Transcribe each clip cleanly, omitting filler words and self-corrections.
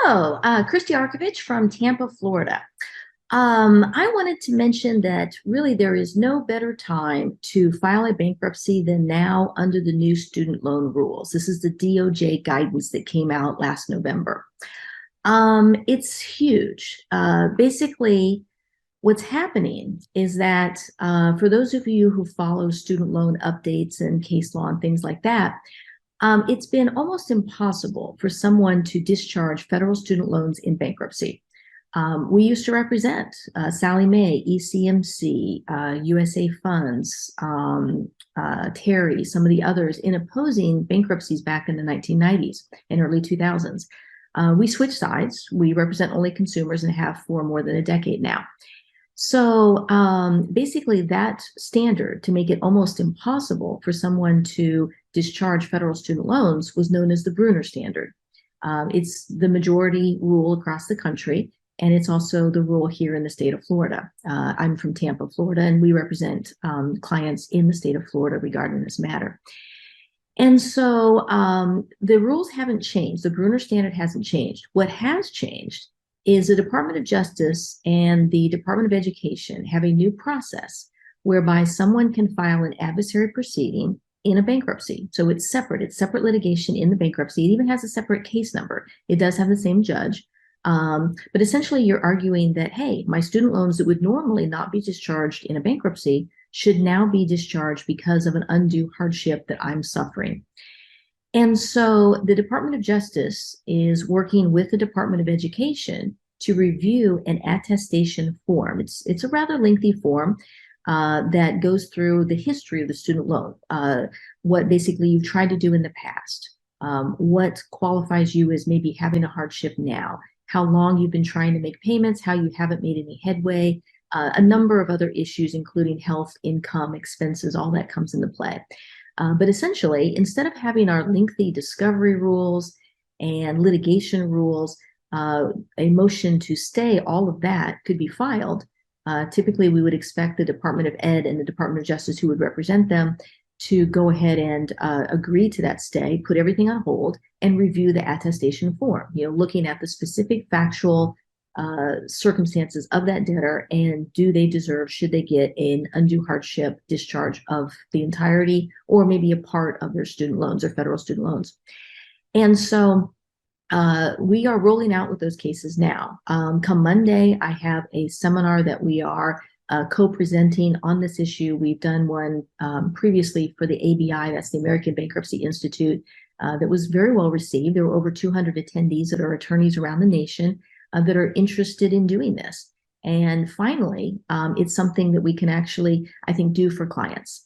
Hello, Christie Arkovich from Tampa, Florida. I wanted to mention that really there is no better time to file a bankruptcy than now under the new student loan rules. This is the DOJ guidance that came out last November. It's huge. Basically, what's happening is that for those of you who follow student loan updates and case law and things like that, it's been almost impossible for someone to discharge federal student loans in bankruptcy. We used to represent Sallie Mae, ECMC, USA Funds, Terry, some of the others in opposing bankruptcies back in the 1990s and early 2000s. We switched sides. We represent only consumers and have for more than a decade now. So basically that standard to make it almost impossible for someone to discharge federal student loans was known as the Bruner standard. It's the majority rule across the country, and it's also the rule here in the state of Florida. I'm from Tampa, Florida, and we represent clients in the state of Florida regarding this matter. And so the rules haven't changed. The Bruner standard hasn't changed. What has changed is the Department of Justice and the Department of Education have a new process whereby someone can file an adversary proceeding in a bankruptcy. So it's separate litigation in the bankruptcy. It even has a separate case number. It does have the same judge. But essentially you're arguing that, hey, my student loans that would normally not be discharged in a bankruptcy should now be discharged because of an undue hardship that I'm suffering. And so the Department of Justice is working with the Department of Education to review an attestation form. It's a rather lengthy form that goes through the history of the student loan, what basically you've tried to do in the past, what qualifies you as maybe having a hardship now, how long you've been trying to make payments, how you haven't made any headway, a number of other issues, including health, income, expenses, all that comes into play. But essentially, instead of having our lengthy discovery rules and litigation rules, a motion to stay all of that could be filed. Typically, we would expect the Department of Ed and the Department of Justice, who would represent them, to go ahead and agree to that stay, put everything on hold, and review the attestation form, looking at the specific factual circumstances of that debtor and should they get an undue hardship discharge of the entirety or maybe a part of their student loans or federal student loans. And so we are rolling out with those cases now. Come Monday, I have a seminar that we are co-presenting on this issue. We've done one previously for the ABI, that's the American Bankruptcy Institute, that was very well received. There were over 200 attendees that are attorneys around the nation that are interested in doing this. And finally, it's something that we can actually, I think, do for clients.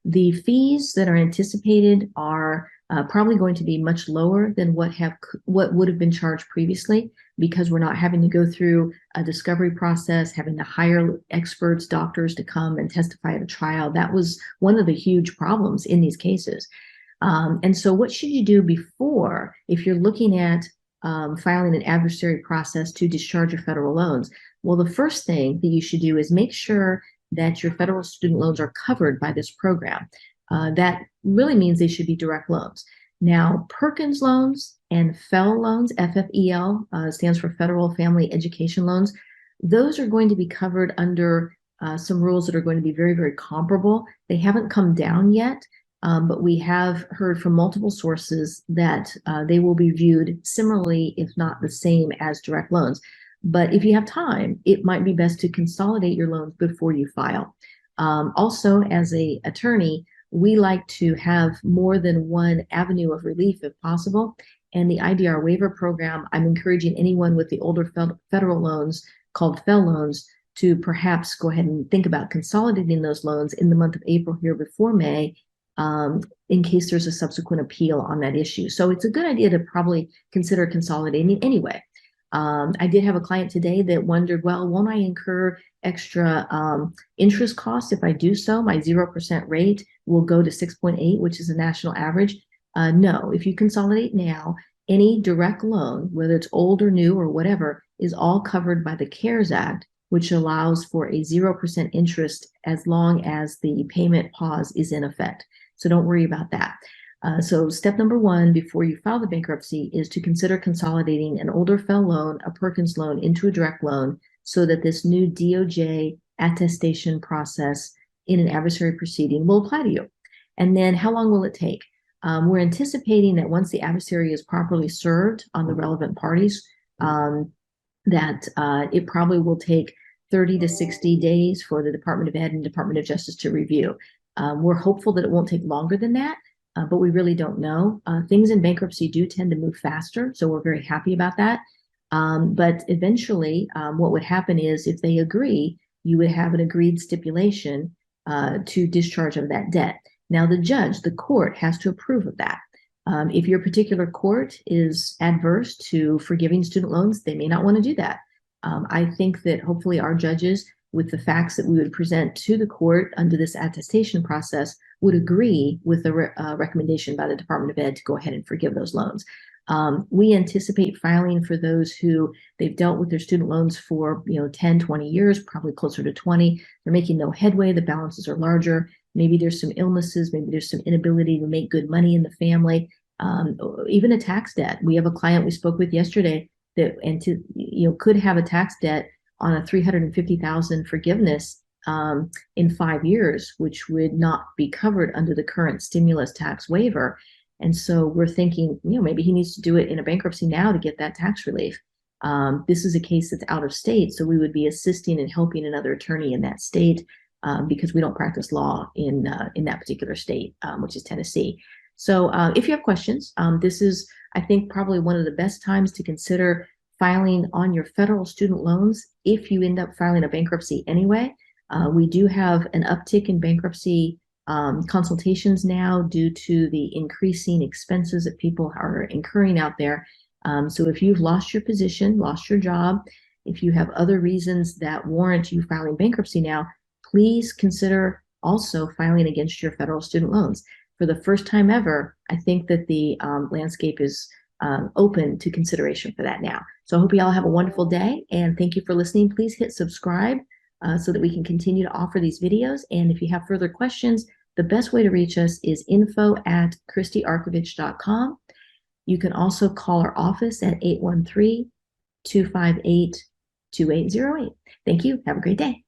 The fees that are anticipated are probably going to be much lower than what would have been charged previously, because we're not having to go through a discovery process, having to hire experts, doctors to come and testify at a trial. That was one of the huge problems in these cases. And so what should you do before, if you're looking at filing an adversary process to discharge your federal loans? Well, the first thing that you should do is make sure that your federal student loans are covered by this program. That really means they should be direct loans. Now, Perkins loans and FFEL loans, FFEL stands for Federal Family Education Loans, those are going to be covered under some rules that are going to be very, very comparable. They haven't come down yet. But we have heard from multiple sources that they will be viewed similarly, if not the same, as direct loans. But if you have time, it might be best to consolidate your loans before you file. Also, as an attorney, we like to have more than one avenue of relief if possible. And the IDR waiver program, I'm encouraging anyone with the older federal loans called FFEL loans to perhaps go ahead and think about consolidating those loans in the month of April here before May, in case there's a subsequent appeal on that issue. So it's a good idea to probably consider consolidating anyway. I did have a client today that wondered, well, won't I incur extra interest costs if I do so? My 0% rate will go to 6.8, which is the national average. No, if you consolidate now, any direct loan, whether it's old or new or whatever, is all covered by the CARES Act, which allows for a 0% interest as long as the payment pause is in effect. So don't worry about that. So step number one before you file the bankruptcy is to consider consolidating an older FFEL loan, a Perkins loan, into a direct loan so that this new DOJ attestation process in an adversary proceeding will apply to you. And then how long will it take? We're anticipating that once the adversary is properly served on the relevant parties, that it probably will take 30 to 60 days for the Department of Ed and Department of Justice to review. We're hopeful that it won't take longer than that, but we really don't know. Things in bankruptcy do tend to move faster, so we're very happy about that. But eventually, what would happen is if they agree, you would have an agreed stipulation to discharge of that debt. Now, the judge, the court, has to approve of that. If your particular court is adverse to forgiving student loans, they may not want to do that. I think that hopefully our judges, with the facts that we would present to the court under this attestation process, would agree with the recommendation by the Department of Ed to go ahead and forgive those loans. We anticipate filing for those who they've dealt with their student loans for 10, 20 years, probably closer to 20. They're making no headway. The balances are larger. Maybe there's some illnesses. Maybe there's some inability to make good money in the family. Even a tax debt. We have a client we spoke with yesterday that could have a tax debt on a $350,000 forgiveness in 5 years, which would not be covered under the current stimulus tax waiver. And so we're thinking, maybe he needs to do it in a bankruptcy now to get that tax relief. This is a case that's out of state, so we would be assisting and helping another attorney in that state because we don't practice law in that particular state, which is Tennessee. So if you have questions, this is, I think, probably one of the best times to consider filing on your federal student loans if you end up filing a bankruptcy anyway. We do have an uptick in bankruptcy consultations now due to the increasing expenses that people are incurring out there. So if you've lost your position, lost your job, if you have other reasons that warrant you filing bankruptcy now, please consider also filing against your federal student loans. For the first time ever, I think that the landscape is open to consideration for that now. So I hope you all have a wonderful day, and thank you for listening. Please hit subscribe so that we can continue to offer these videos. And if you have further questions, the best way to reach us is info@ChristieArkovich.com. You can also call our office at 813-258-2808. Thank you. Have a great day.